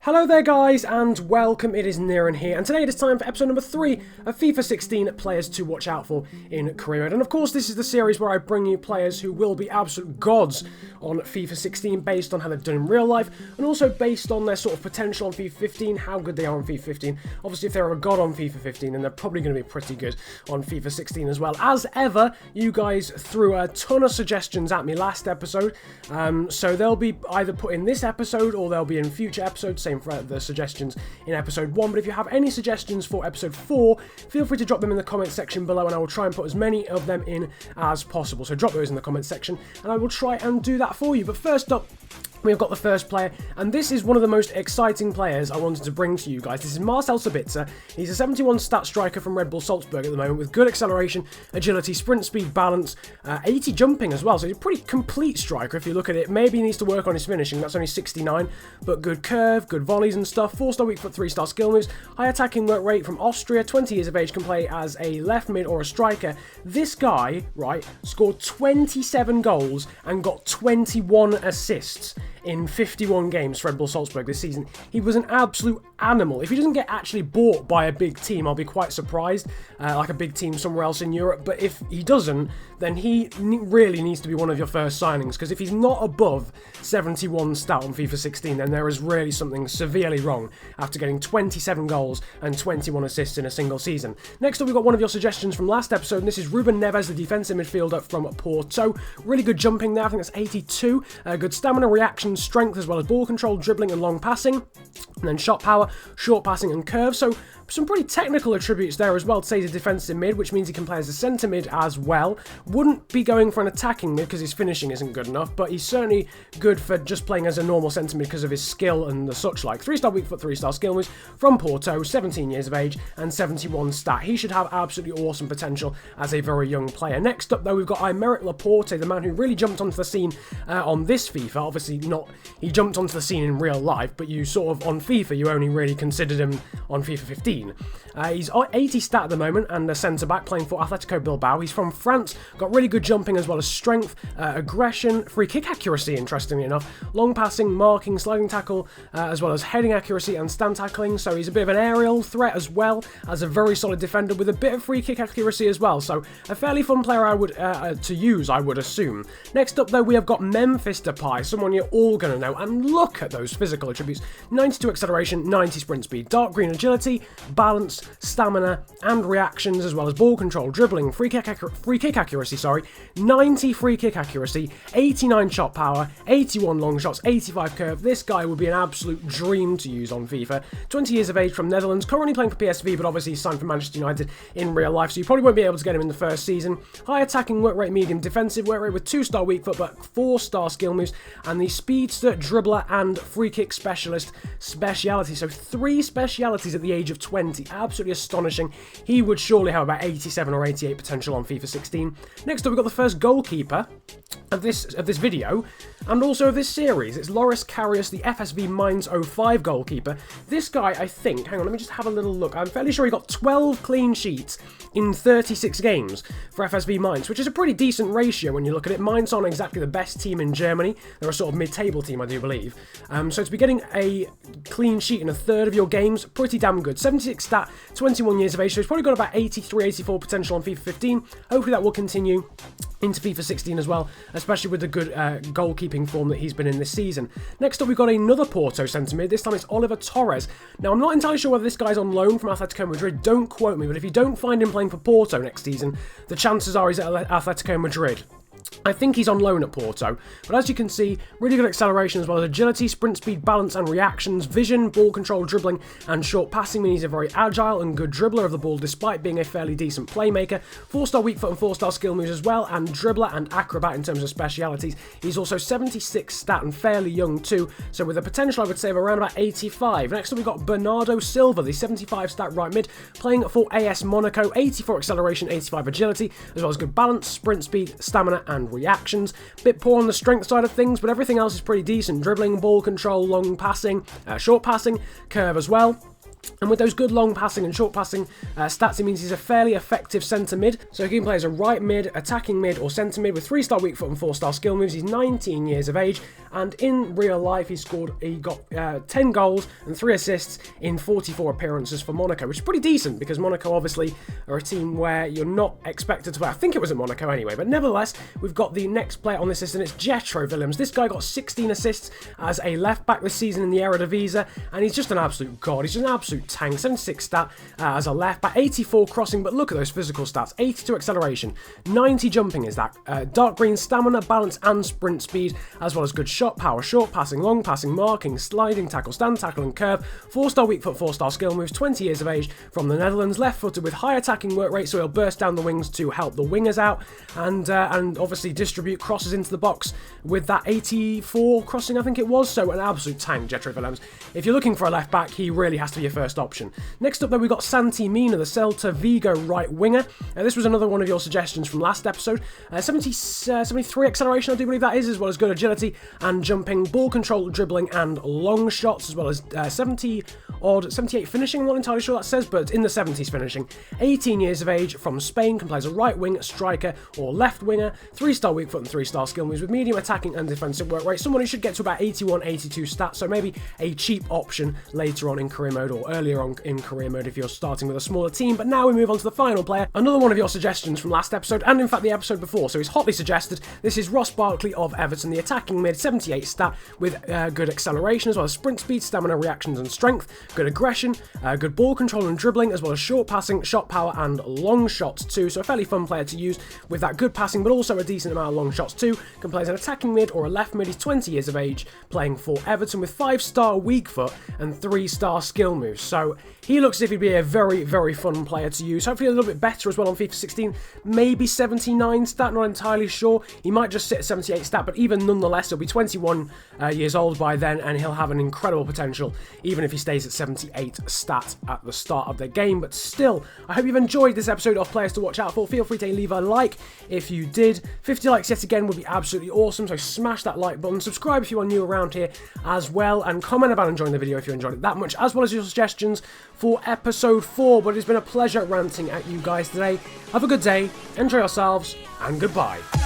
Hello there guys and welcome, it is Niran here, and today it is time for episode number 3 of FIFA 16 players to watch out for in career mode. And of course this is the series where I bring you players who will be absolute gods on FIFA 16 based on how they've done in real life, and also based on their sort of potential on FIFA 15, how good they are on FIFA 15. Obviously if they're a god on FIFA 15 then they're probably going to be pretty good on FIFA 16 as well. As ever, you guys threw a ton of suggestions at me last episode, so they'll be either put in this episode or they'll be in future episodes. Same for the suggestions in episode 1, but if you have any suggestions for episode 4, feel free to drop them in the comment section below and I will try and put as many of them in as possible. So drop those in the comment section and I will try and do that for you. But first up, we've got the first player, and this is one of the most exciting players I wanted to bring to you guys. This is Marcel Sabitzer. He's a 71 stat striker from Red Bull Salzburg at the moment with good acceleration, agility, sprint speed, balance, 80 jumping as well. So he's a pretty complete striker if you look at it. Maybe he needs to work on his finishing, that's only 69, but good curve, good volleys and stuff. 4-star weak foot, 3-star skill moves, high attacking work rate from Austria, 20 years of age, can play as a left mid or a striker. This guy, right, scored 27 goals and got 21 assists in 51 games for Red Bull Salzburg this season. He was an absolute animal. If he doesn't get actually bought by a big team, I'll be quite surprised, like a big team somewhere else in Europe. But if he doesn't, then he really needs to be one of your first signings, because if he's not above 71 stat on FIFA 16, then there is really something severely wrong after getting 27 goals and 21 assists in a single season. Next up, we've got one of your suggestions from last episode, and this is Ruben Neves, the defensive midfielder from Porto. Really good jumping there, I think that's 82. Good stamina, reaction, strength, as well as ball control, dribbling and long passing. And then shot power, short passing and curve. So some pretty technical attributes there as well to say he's a defensive mid, which means he can play as a centre mid as well. Wouldn't be going for an attacking mid because his finishing isn't good enough, but he's certainly good for just playing as a normal centre mid because of his skill and the such like. 3-star weak foot, 3-star skill moves from Porto, 17 years of age and 71 stat. He should have absolutely awesome potential as a very young player. Next up though, we've got Aymeric Laporte, the man who really jumped onto the scene on this FIFA. Obviously not, he jumped onto the scene in real life, but you sort of, on FIFA, you only really considered him on FIFA 15. He's 80 stat at the moment and a centre-back playing for Atletico Bilbao. He's from France, got really good jumping as well as strength, aggression, free kick accuracy, interestingly enough, long passing, marking, sliding tackle, as well as heading accuracy and stand tackling. So he's a bit of an aerial threat as well as a very solid defender with a bit of free kick accuracy as well. So a fairly fun player I would to use, I would assume. Next up though, we have got Memphis Depay, someone you're all going to know, and look at those physical attributes. 92 acceleration, 90 sprint speed, dark green agility, balance, stamina and reactions, as well as ball control, dribbling, free kick accuracy, 90 free kick accuracy, 89 shot power, 81 long shots, 85 curve. This guy would be an absolute dream to use on FIFA. 20 years of age from Netherlands, currently playing for PSV, but obviously he's signed for Manchester United in real life, so you probably won't be able to get him in the first season. High attacking work rate, medium defensive work rate with 2-star weak foot but 4-star skill moves, and the speedster, dribbler and free kick specialist speciality. So 3 specialities at the age of 20. Absolutely astonishing. He would surely have about 87 or 88 potential on FIFA 16. Next up, we've got the first goalkeeper of this video and also of this series. It's Loris Karius, the FSV Mainz 05 goalkeeper. This guy, I think, hang on, let me just have a little look. I'm fairly sure he got 12 clean sheets in 36 games for FSV Mainz, which is a pretty decent ratio when you look at it. Mainz aren't exactly the best team in Germany. They're a sort of mid-table team, I do believe. So to be getting a clean sheet in a third of your games, pretty damn good. 76 stat, 21 years of age, so he's probably got about 83, 84 potential on FIFA 15. Hopefully that will continue into FIFA 16 as well, especially with the good goalkeeping form that he's been in this season. Next up, we've got another Porto centre mid. This time it's Oliver Torres. Now, I'm not entirely sure whether this guy's on loan from Atletico Madrid. Don't quote me, but if you don't find him playing for Porto next season, the chances are he's at Atletico Madrid. I think he's on loan at Porto, but as you can see, really good acceleration as well as agility, sprint speed, balance and reactions, vision, ball control, dribbling and short passing means he's a very agile and good dribbler of the ball despite being a fairly decent playmaker. 4-star weak foot and 4-star skill moves as well, and dribbler and acrobat in terms of specialities. He's also 76 stat and fairly young too, so with a potential I would say of around about 85. Next up we've got Bernardo Silva, the 75 stat right mid, playing for AS Monaco, 84 acceleration, 85 agility, as well as good balance, sprint speed, stamina and reactions. Bit poor on the strength side of things, but everything else is pretty decent. Dribbling, ball control, long passing, short passing, curve as well. And with those good long passing and short passing stats, it means he's a fairly effective centre mid. So he can play as a right mid, attacking mid, or centre mid with 3-star weak foot and 4-star skill moves. He's 19 years of age, and in real life he got 10 goals and 3 assists in 44 appearances for Monaco, which is pretty decent because Monaco obviously are a team where you're not expected to play. I think it was at Monaco anyway, but nevertheless, we've got the next player on this list, and it's Jetro Willems. This guy got 16 assists as a left back this season in the Eredivisie, and he's just an absolute god. He's just an absolute tank. 76 stat as a left back, 84 crossing, but look at those physical stats. 82 acceleration, 90 jumping is that. Dark green stamina, balance and sprint speed, as well as good shot power, short passing, long passing, marking, sliding tackle, stand tackle and curve. 4-star weak foot, 4-star skill moves, 20 years of age, from the Netherlands, left footed with high attacking work rate, so he'll burst down the wings to help the wingers out, and obviously distribute crosses into the box with that 84 crossing, I think it was. So an absolute tank, Jetro Willems. If you're looking for a left back, he really has to be your first option. Next up though, we've got Santi Mina, the Celta Vigo right winger. This was another one of your suggestions from last episode. 73 acceleration, I do believe that is, as well as good agility and jumping, ball control, dribbling and long shots, as well as 78 finishing. I'm not entirely sure that says, but in the 70s finishing. 18 years of age, from Spain, can play as a right wing, striker or left winger. 3-star weak foot and 3-star skill moves with medium attacking and defensive work rate. Someone who should get to about 81, 82 stats, so maybe a cheap option later on in career mode or earlier on in career mode if you're starting with a smaller team. But now we move on to the final player, another one of your suggestions from last episode, and in fact the episode before, so he's hotly suggested. This is Ross Barkley of Everton, the attacking mid, 78 stat with good acceleration, as well as sprint speed, stamina, reactions and strength, good aggression, good ball control and dribbling, as well as short passing, shot power and long shots too, so a fairly fun player to use with that good passing but also a decent amount of long shots too. Can play as an attacking mid or a left mid. He's 20 years of age, playing for Everton with 5-star weak foot and 3-star skill moves, so he looks as if he'd be a very, very fun player to use. Hopefully a little bit better as well on FIFA 16. Maybe 79 stat, not entirely sure. He might just sit at 78 stat, but even nonetheless, he'll be 21 years old by then, and he'll have an incredible potential, even if he stays at 78 stat at the start of the game. But still, I hope you've enjoyed this episode of Players to Watch Out For. Feel free to leave a like if you did. 50 likes yet again would be absolutely awesome, so smash that like button. Subscribe if you are new around here as well, and comment about enjoying the video if you enjoyed it that much, as well as your suggestions for episode 4. But it's been a pleasure ranting at you guys today. Have a good day, enjoy yourselves, and goodbye.